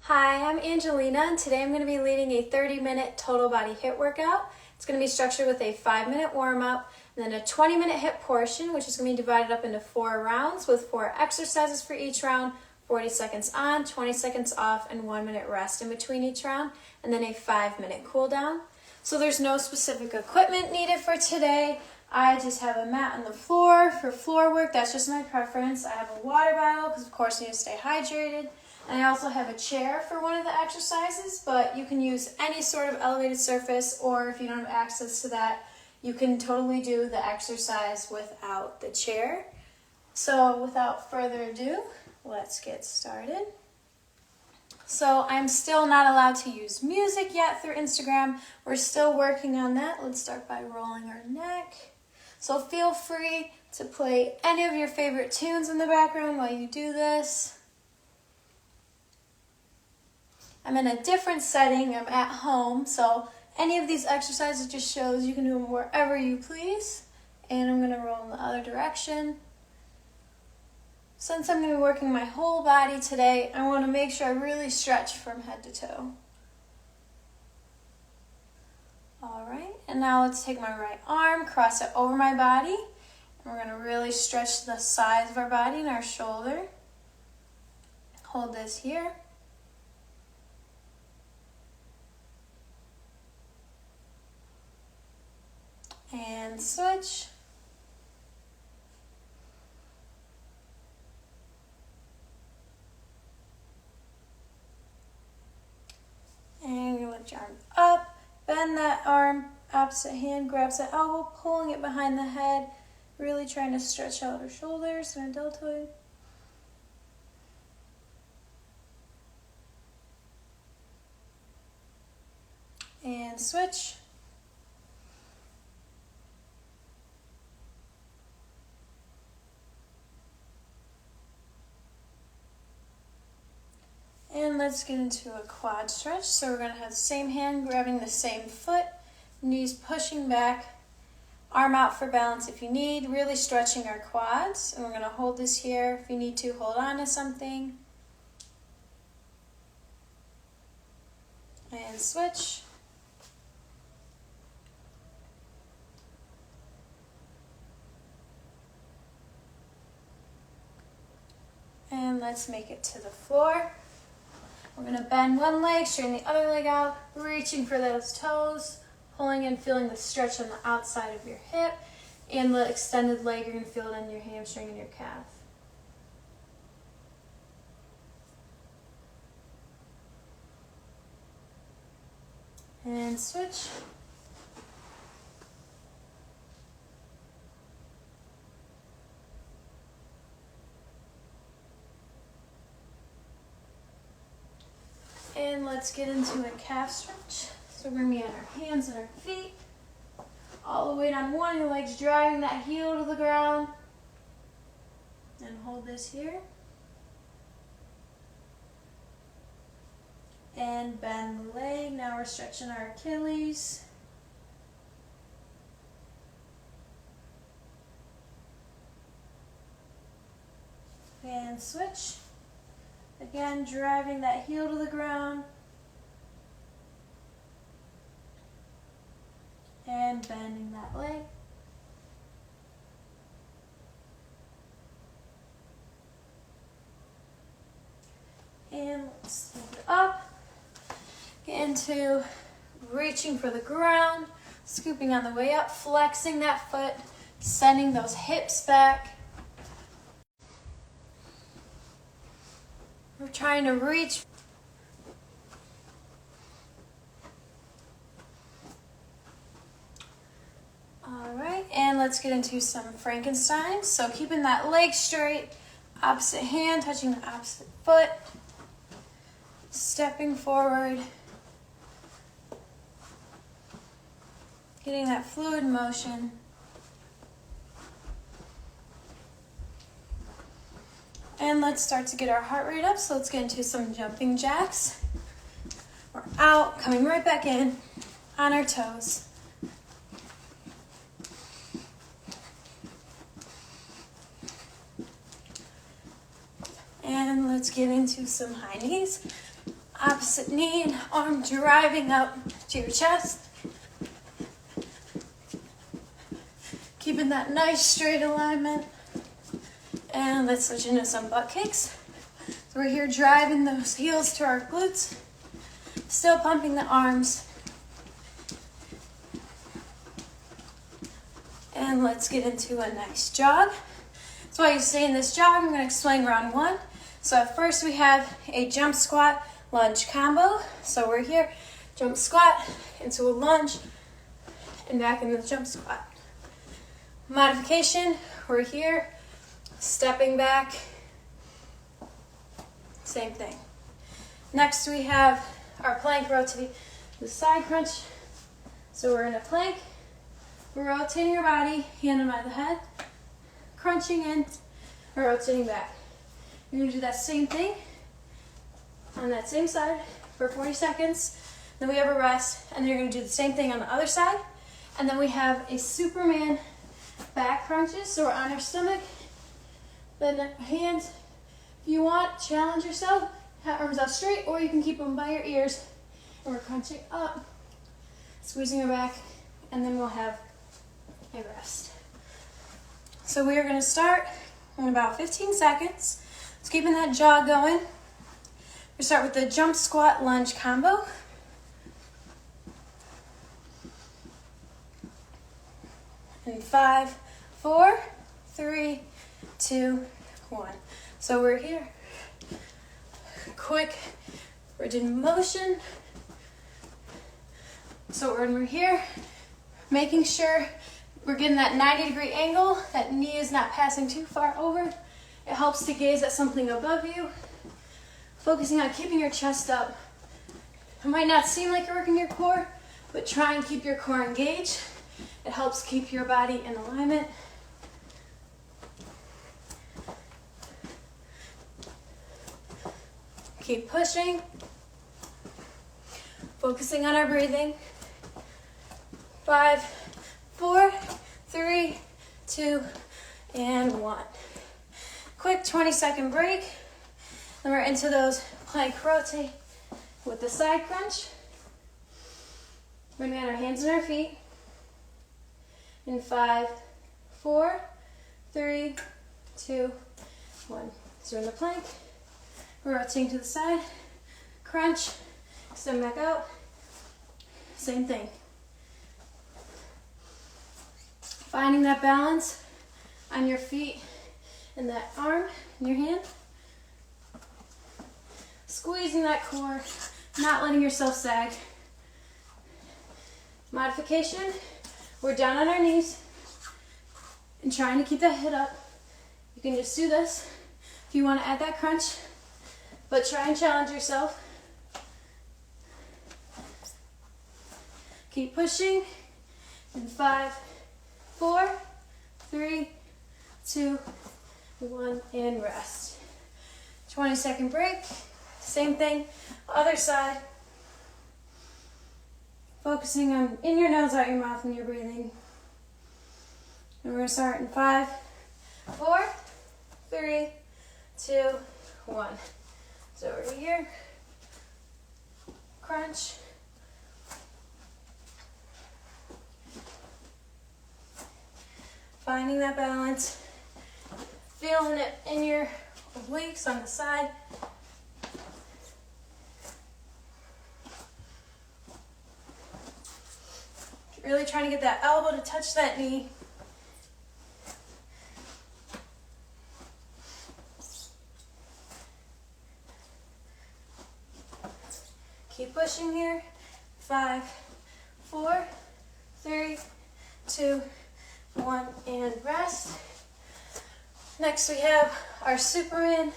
Hi, I'm Angelina, and today I'm going to be leading a 30-minute total body HIIT workout. It's going to be structured with a 5-minute warm-up, and then a 20-minute HIIT portion, which is going to be divided up into 4 rounds with 4 exercises for each round, 40 seconds on, 20 seconds off, and 1 minute rest in between each round, and then a 5-minute cool down. So there's no specific equipment needed for today. I just have a mat on the floor for floor work. That's just my preference. I have a water bottle because, of course, I need to stay hydrated. And I also have a chair for one of the exercises, but you can use any sort of elevated surface, or if you don't have access to that, you can totally do the exercise without the chair. So without further ado, let's get started. So I'm still not allowed to use music yet through Instagram. We're still working on that. Let's start by rolling our neck. So feel free to play any of your favorite tunes in the background while you do this. I'm in a different setting. I'm at home, so any of these exercises just shows you can do them wherever you please. And I'm going to roll in the other direction. Since I'm going to be working my whole body today, I want to make sure I really stretch from head to toe. Alright, and now let's take my right arm, cross it over my body. And we're going to really stretch the sides of our body and our shoulder. Hold this here. And switch. And you lift your arm up, bend that arm, opposite hand grabs the elbow, pulling it behind the head, really trying to stretch out our shoulders and our deltoid. And switch. And let's get into a quad stretch. So we're going to have the same hand grabbing the same foot, knees pushing back, arm out for balance if you need, really stretching our quads. And we're going to hold this here. If you need to, hold on to something. And switch. And let's make it to the floor. We're going to bend one leg, straighten the other leg out, reaching for those toes, pulling and feeling the stretch on the outside of your hip, and the extended leg, you're going to feel it in your hamstring and your calf. And switch. And let's get into a calf stretch. So we're going to be on our hands and our feet. All the weight on one, your legs driving that heel to the ground. And hold this here. And bend the leg. Now we're stretching our Achilles. And switch. Again, driving that heel to the ground. And bending that leg. And let's lift it up. Get into reaching for the ground, scooping on the way up, flexing that foot, sending those hips back. We're trying to reach. All right, and let's get into some Frankenstein. So keeping that leg straight, opposite hand touching the opposite foot, stepping forward, getting that fluid motion. And let's start to get our heart rate up. So let's get into some jumping jacks. We're out, coming right back in on our toes. And let's get into some high knees. Opposite knee and arm driving up to your chest. Keeping that nice straight alignment. And let's switch into some butt kicks. So we're here driving those heels to our glutes. Still pumping the arms. And let's get into a nice jog. So while you stay in this jog, I'm going to explain round one. So at first we have a jump squat lunge combo. So we're here, jump squat into a lunge and back into the jump squat. Modification, we're here, stepping back, same thing. Next we have our plank rotate, the side crunch. So we're in a plank, we're rotating your body, hand by the head, crunching in, or rotating back. You're gonna do that same thing on that same side for 40 seconds. Then we have a rest, and then you're gonna do the same thing on the other side. And then we have a Superman back crunches. So we're on our stomach, then hands. If you want, challenge yourself, have arms out straight, or you can keep them by your ears. And we're crunching up, squeezing your back, and then we'll have a rest. So we are gonna start in about 15 seconds. Let's keeping that jog going. We start with the jump squat lunge combo. In 5, 4, 3, 2, 1. So we're here. Quick, rigid motion. So when we're here, making sure we're getting that 90-degree angle, that knee is not passing too far over. It helps to gaze at something above you. Focusing on keeping your chest up. It might not seem like you're working your core, but try and keep your core engaged. It helps keep your body in alignment. Keep pushing. Focusing on our breathing. 5, 4, 3, 2, and 1. Quick 20-second break. Then we're into those plank rotate with the side crunch. We're going to get our hands and our feet. In 5, 4, 3, 2, 1. So we're in the plank. We're rotating to the side. Crunch. Extend back out. Same thing. Finding that balance on your feet and that arm in your hand. Squeezing that core, not letting yourself sag. Modification, we're down on our knees and trying to keep that head up. You can just do this if you want to add that crunch, but try and challenge yourself. Keep pushing. In 5, 4, 3, 2, 1, and rest. 20-second break. Same thing, other side. Focusing on in your nose, out your mouth when you're breathing. And we're gonna start in 5, 4, 3, 2, 1. So over here, crunch. Finding that balance, feeling it in your obliques on the side. Really trying to get that elbow to touch that knee. Keep pushing here. 5, 4, 3, 2, 1, and rest. Next we have our Superman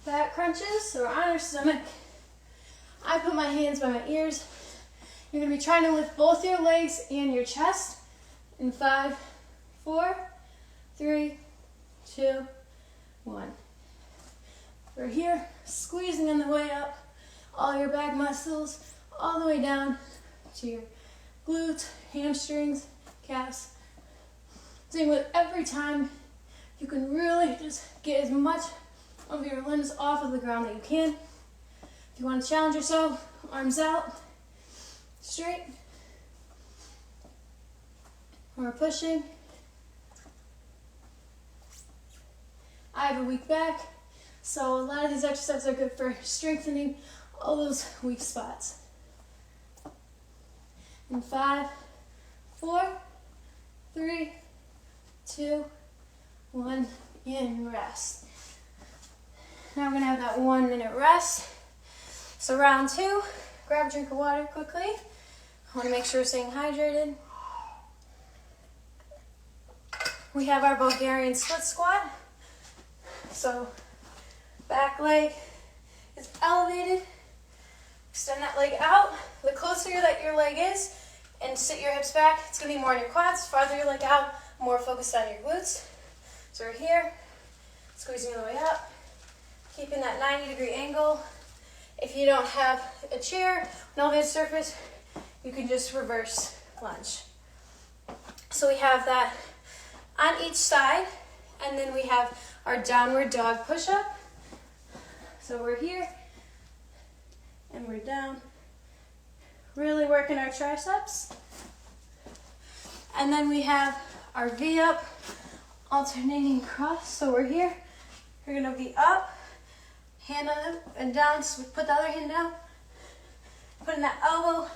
back crunches. So we're on our stomach. I put my hands by my ears. You're going to be trying to lift both your legs and your chest. In 5, 4, 3, 2, 1. We're here, squeezing on the way up. All your back muscles, all the way down to your glutes, hamstrings, calves. Same with every time. You can really just get as much of your limbs off of the ground that you can. If If you want to challenge yourself, arms out, straight. We're pushing. I have a weak back, so a lot of these exercises are good for strengthening all those weak spots. In 5, 4, 3, 2, 1, and rest. Now we're gonna have that 1 minute rest. So round 2, grab a drink of water quickly. I wanna make sure we're staying hydrated. We have our Bulgarian split squat. So back leg is elevated. Extend that leg out. The closer that your leg is, and sit your hips back, it's gonna be more on your quads. Farther your leg out, more focused on your glutes. So we're here, squeezing the way up, keeping that 90-degree angle. If you don't have a chair, an elevated surface, you can just reverse lunge. So we have that on each side, and then we have our downward dog push-up. So we're here, and we're down. Really working our triceps. And then we have our V-up, alternating cross. So we're here, we're gonna be up, hand up and down, so we put the other hand down, putting that elbow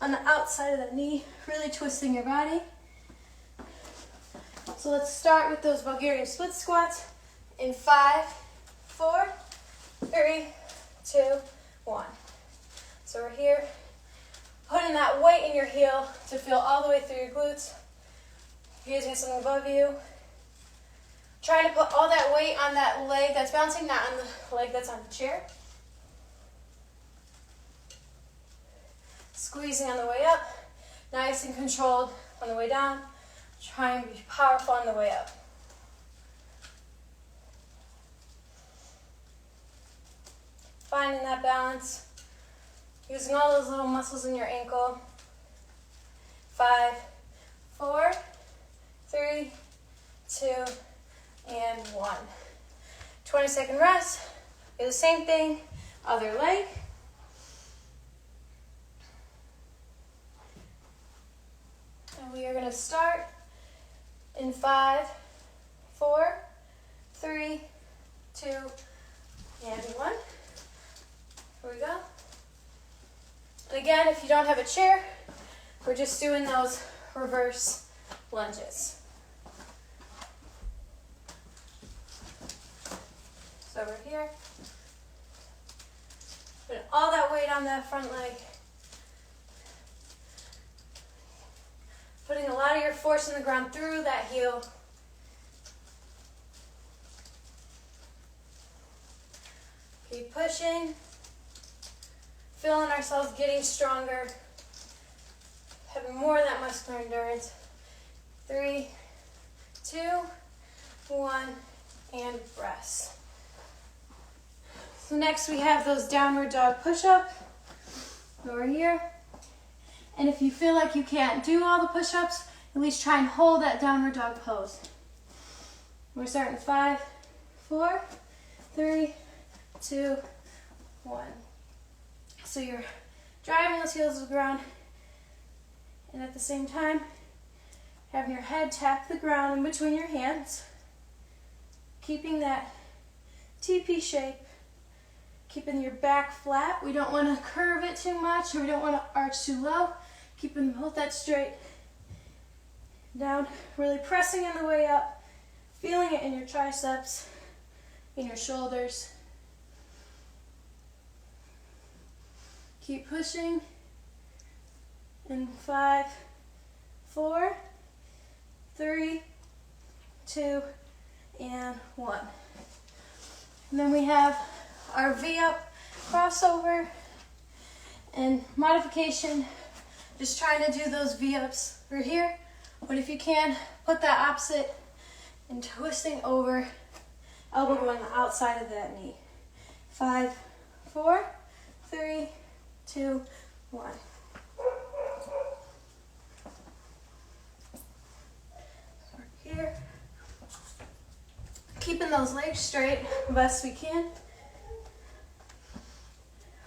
on the outside of the knee, really twisting your body. So let's start with those Bulgarian split squats in 5, 4, 3, 2, 1. So we're here, putting that weight in your heel to feel all the way through your glutes. If you guys have something above you, trying to put all that weight on that leg that's bouncing, not on the leg that's on the chair. Squeezing on the way up, nice and controlled on the way down. Try and be powerful on the way up. Finding that balance, using all those little muscles in your ankle. 5, 4, 3, 2, and 1. 20-second rest. Do the same thing, other leg. And we are going to start in 5, 4, 3, 2, and 1. Here we go. And again, if you don't have a chair, we're just doing those reverse lunges. So we're here. Put all that weight on that front leg. Putting a lot of your force in the ground through that heel. Keep pushing. Feeling ourselves getting stronger. Having more of that muscular endurance. 3, 2, 1, and rest. So next we have those downward dog push-up. Over here. And if you feel like you can't do all the push-ups, at least try and hold that downward dog pose. We're starting 5, 4, 3, 2, 1. So you're driving those heels to the ground, and at the same time, having your head tap the ground in between your hands, keeping that TP shape, keeping your back flat. We don't want to curve it too much, or we don't want to arch too low. Keeping both that straight. Down, really pressing on the way up, feeling it in your triceps, in your shoulders. Keep pushing. In 5, 4, 3, 2, and 1. And then we have our V-up crossover and modification. Just trying to do those V-ups. We're here, but if you can, put that opposite and twisting over, elbow going on the outside of that knee. 5, 4, 3, 2, 1. We're here. Keeping those legs straight the best we can.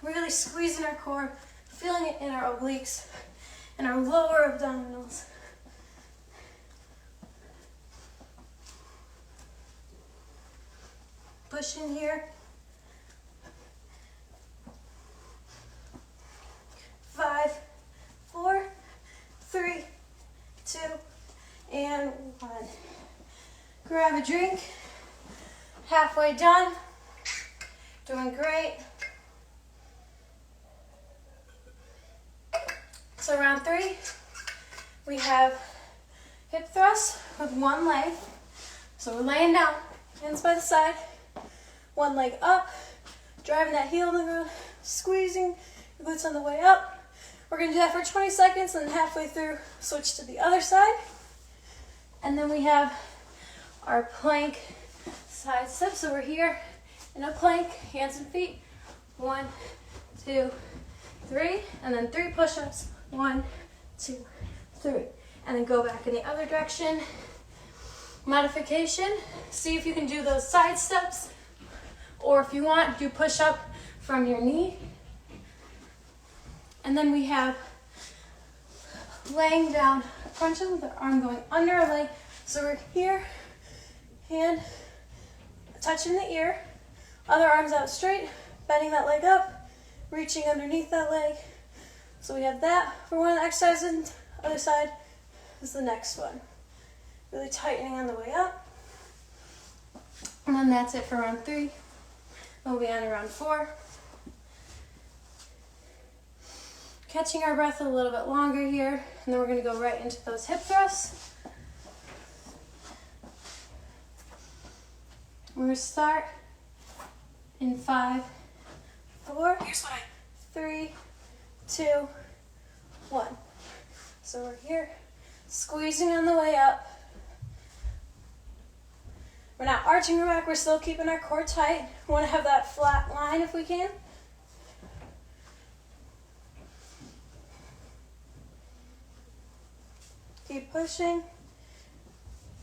Really squeezing our core, feeling it in our obliques and our lower abdominals. Push in here. 5, 4, 3, 2, and 1. Grab a drink. Halfway done. Doing great. So round 3, we have hip thrusts with one leg. So we're laying down, hands by the side, one leg up, driving that heel in the ground, squeezing the glutes on the way up. We're going to do that for 20 seconds, and then halfway through, switch to the other side. And then we have our plank side step. So we're here in a plank, hands and feet. 1, 2, 3, and then 3 push-ups. 1, 2, 3. And then go back in the other direction. Modification. See if you can do those side steps, or if you want, do push-up from your knee. And then we have laying down crunches with the arm going under our leg. So we're here, hand touching the ear, other arms out straight, bending that leg up, reaching underneath that leg. So we have that for one exercise, and other side is the next one. Really tightening on the way up. And then that's it for round 3. We'll be on to round 4. Catching our breath a little bit longer here, and then we're going to go right into those hip thrusts. We're going to start in 5, 4, 3, 2, 1. So we're here, squeezing on the way up. We're not arching our back, we're still keeping our core tight. We want to have that flat line if we can. Keep pushing.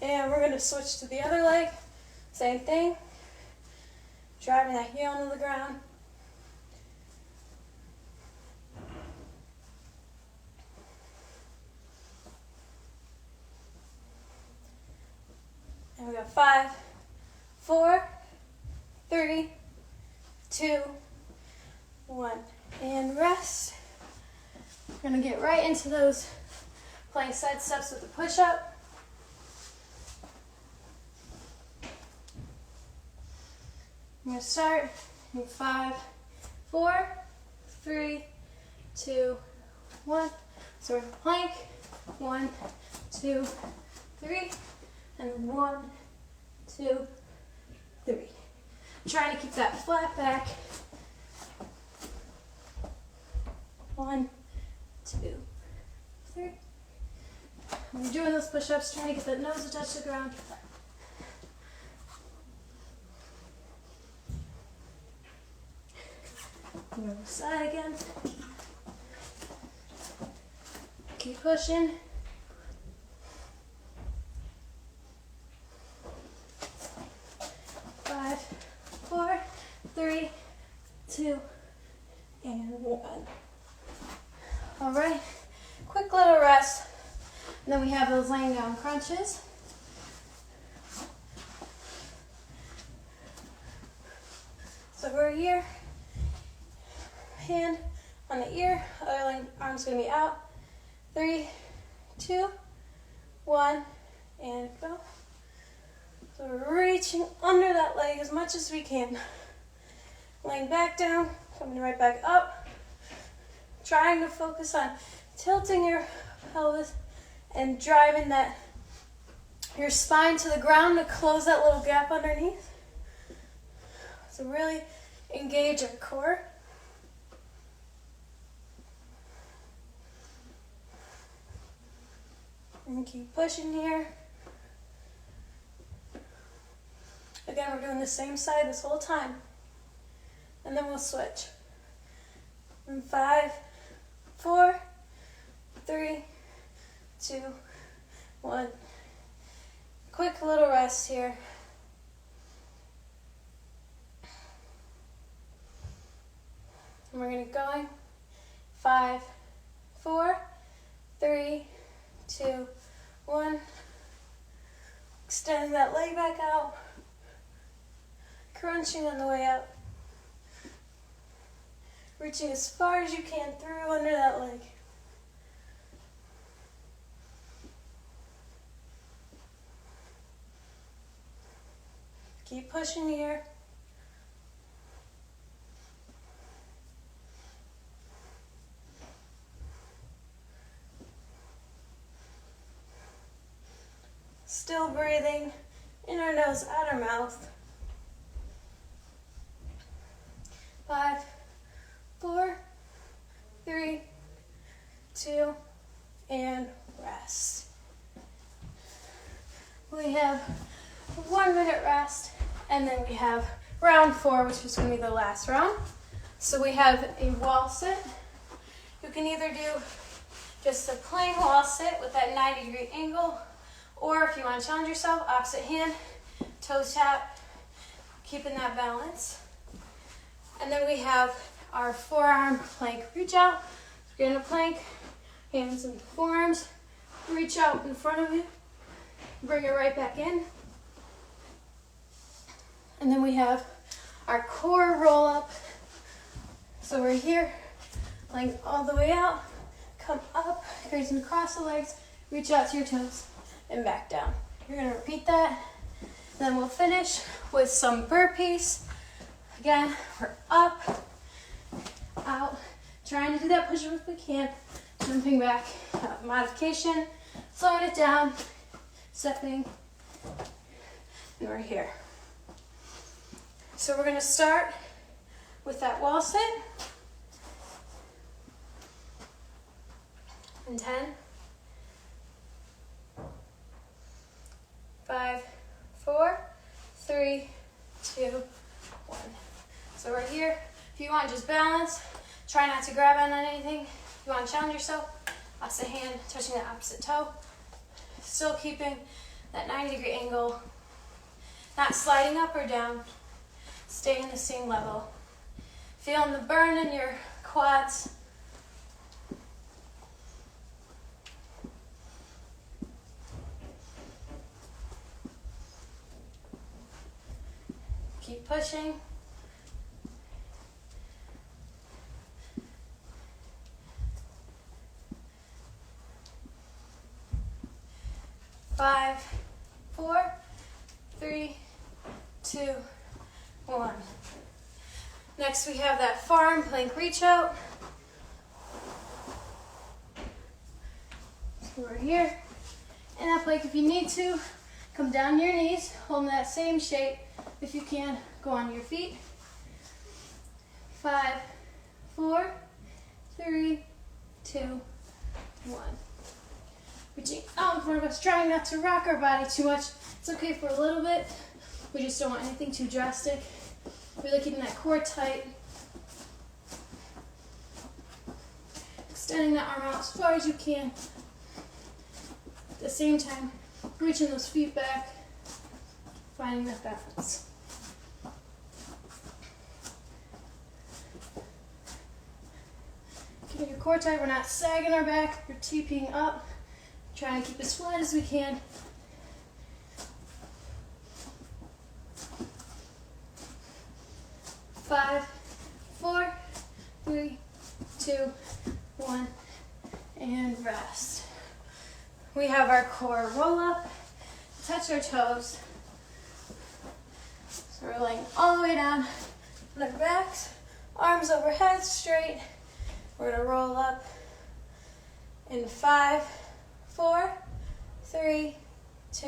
And we're going to switch to the other leg. Same thing. Driving that heel into the ground. And we got 5, 4, 3, 2, 1. And rest. We're going to get right into those plank side steps with the push-up. I'm going to start in 5, 4, 3, 2, 1. So we're in plank. 1, 2, 3. And 1, 2, 3. Trying to keep that flat back. 1, 2, 3. When you're doing those push-ups, trying to get that nose to touch the ground. Go to the side again. Keep pushing. 5, 4, 3, 2, and 1. All right, quick little rest. And then we have those laying down crunches. So we're here, hand on the ear, other arm's gonna be out. 3, 2, 1, and go. So we're reaching under that leg as much as we can. Laying back down, coming right back up. Trying to focus on tilting your pelvis and driving that your spine to the ground to close that little gap underneath. So really engage our core. And keep pushing here. Again, we're doing the same side this whole time. And then we'll switch. In 5, 4, 3, 2, 1. Quick little rest here. And we're gonna get going. 5, 4, 3, 2, 1. Extend that leg back out. Crunching on the way up. Reaching as far as you can through under that leg. Keep pushing here. Still breathing, inner nose, outer mouth. 5, 4, 3, 2, and rest. We have 1 minute rest, and then we have round 4, which is going to be the last round. So we have a wall sit. You can either do just a plain wall sit with that 90-degree angle, or if you want to challenge yourself, opposite hand, toes tap, keeping that balance. And then we have our forearm plank reach out. We're in a plank, hands and forearms, reach out in front of you, bring it right back in. And then we have our core roll up. So we're here, leg all the way out, come up, creating across the legs, reach out to your toes, and back down. You're gonna repeat that. Then we'll finish with some burpees. Again, we're up, out, trying to do that push-up if we can, jumping back, modification, slowing it down, stepping, and we're here. So we're gonna start with that wall sit. In 10, 5, 4, 3, 2, 1. So we're here. If you want just balance, try not to grab on anything. If you want to challenge yourself, opposite hand touching the opposite toe. Still keeping that 90-degree angle. Not sliding up or down. Staying the same level. Feeling the burn in your quads. Keep pushing. Five, 4, 3, 2, 1. Next we have that forearm plank reach out. So we're here. In that plank, if you need to, come down your knees, hold that same shape. If you can, go on your feet. 5, 4, 3, 2, 1. Reaching out in front of us, trying not to rock our body too much. It's okay for a little bit. We just don't want anything too drastic. Really keeping that core tight. Extending that arm out as far as you can. At the same time, reaching those feet back, finding that balance. Keeping your core tight, we're not sagging our back, we're TPing up. Trying to keep as flat as we can. Five, 4, 3, 2, 1, and rest. We have our core roll up, touch our toes. So we're laying all the way down on our backs, arms overhead, straight. We're gonna roll up in 5, 4, 3, 2,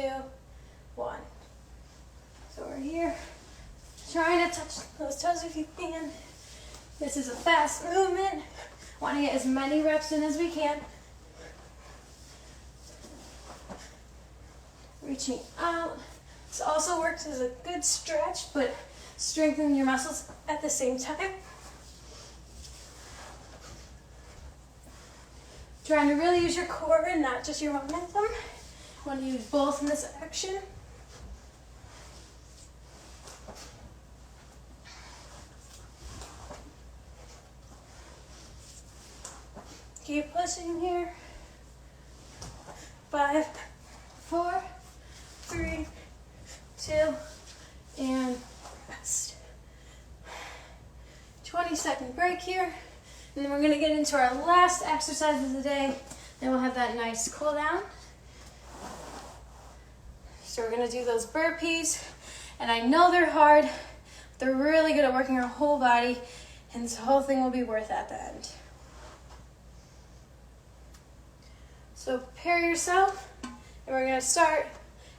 1. So we're here, trying to touch those toes if you can. This is a fast movement. Want to get as many reps in as we can. Reaching out. This also works as a good stretch, but strengthen your muscles at the same time. Trying to really use your core and not just your momentum. You want to use both in this action. Keep pushing here. 5, 4, 3, 2, and rest. 20-second break here. And then we're gonna get into our last exercise of the day. Then we'll have that nice cool down. So we're gonna do those burpees. And I know they're hard, but they're really good at working our whole body. And this whole thing will be worth it at the end. So prepare yourself. And we're gonna start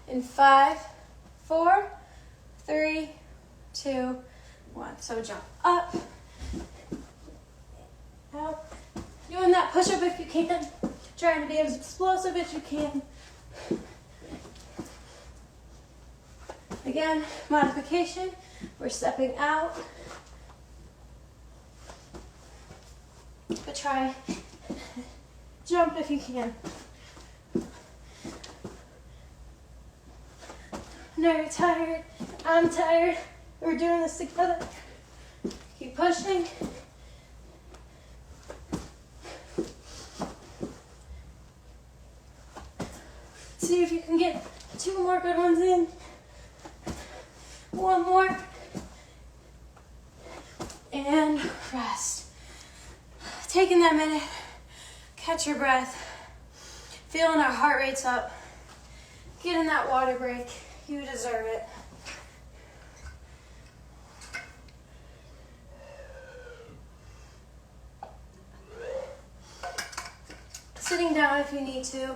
in 5, 4, 3, 2, 1. So jump up, out. Doing that push-up if you can. Trying to be as explosive as you can. Again, modification. We're stepping out. But try jump if you can. I know you're tired. I'm tired. We're doing this together. Keep pushing. See if you can get 2 more good ones in. 1 more. And rest. Taking that minute. Catch your breath. Feeling our heart rates up. Getting that water break. You deserve it. Sitting down if you need to.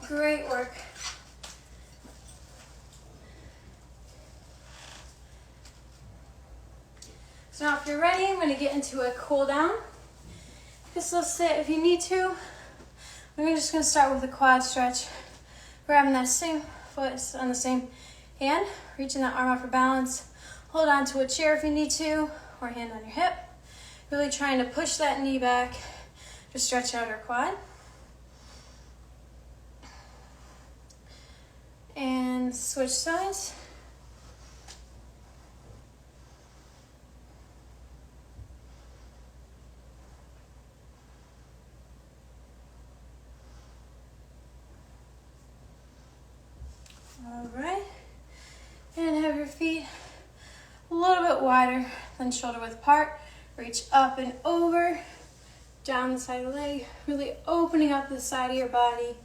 Great work. So now if you're ready, I'm going to get into a cool down. Just still sit if you need to. We're just going to start with a quad stretch. Grabbing that same foot on the same hand, reaching that arm out for balance. Hold on to a chair if you need to, or hand on your hip. Really trying to push that knee back to stretch out our quad. And switch sides. All right. And have your feet a little bit wider than shoulder width apart. Reach up and over, down the side of the leg, really opening up the side of your body.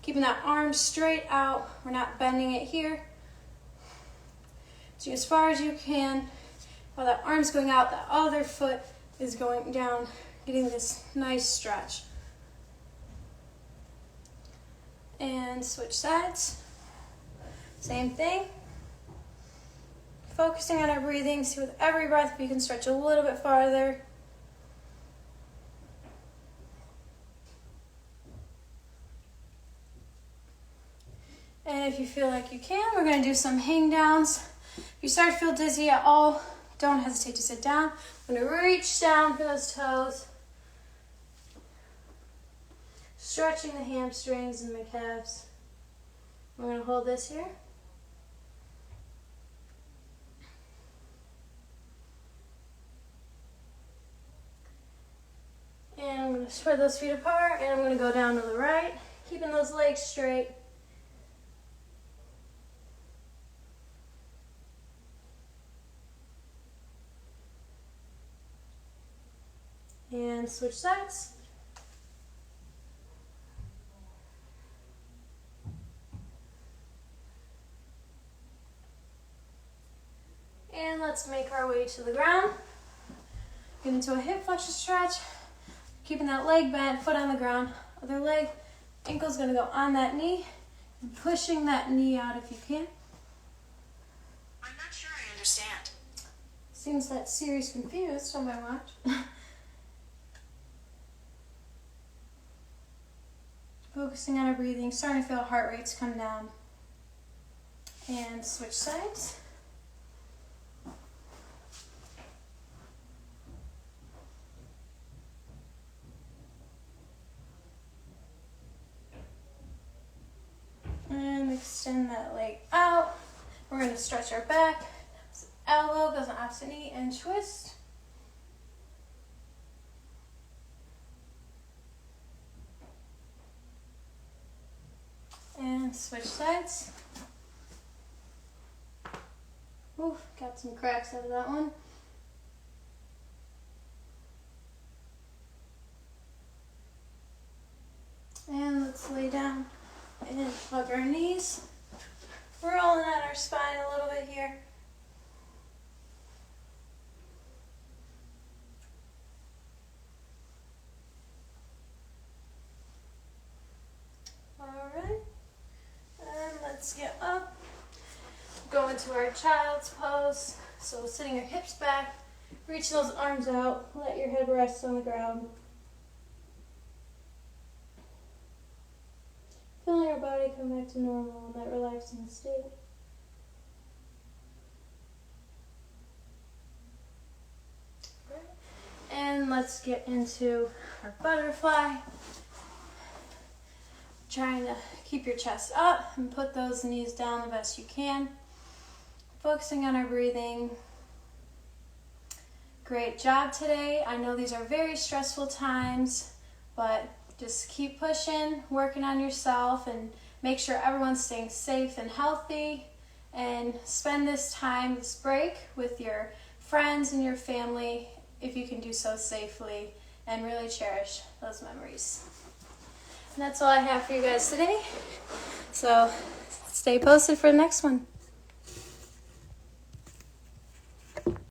Keeping that arm straight out. We're not bending it here. So as far as you can, while that arm's going out, the other foot is going down, getting this nice stretch. And switch sides. Same thing. Focusing on our breathing. See with every breath if you can stretch a little bit farther. And if you feel like you can, we're going to do some hang downs. If you start to feel dizzy at all, don't hesitate to sit down. I'm going to reach down for those toes. Stretching the hamstrings and the calves. We're going to hold this here. And I'm going to spread those feet apart, and I'm going to go down to the right, keeping those legs straight. And switch sides. And let's make our way to the ground. Get into a hip flexion stretch. Keeping that leg bent, foot on the ground. Other leg, ankle's gonna go on that knee. And pushing that knee out if you can. I'm not sure I understand. Seems that Siri's confused on my watch. Focusing on our breathing, starting to feel heart rates come down. And switch sides. And extend that leg out. We're going to stretch our back elbow goes on opposite knee and twist. And switch sides. Oof, got some cracks out of that one. And let's lay down and hug our knees. Rolling out our spine a little bit here. Alright. And let's get up. Go into our child's pose. So sitting your hips back, reach those arms out, let your head rest on the ground. Feeling our body come back to normal in that relaxing state. And let's get into our butterfly. Trying to keep your chest up and put those knees down the best you can. Focusing on our breathing. Great job today. I know these are very stressful times, but just keep pushing, working on yourself, and make sure everyone's staying safe and healthy. And spend this time, this break, with your friends and your family if you can do so safely, and really cherish those memories. And that's all I have for you guys today. So stay posted for the next one.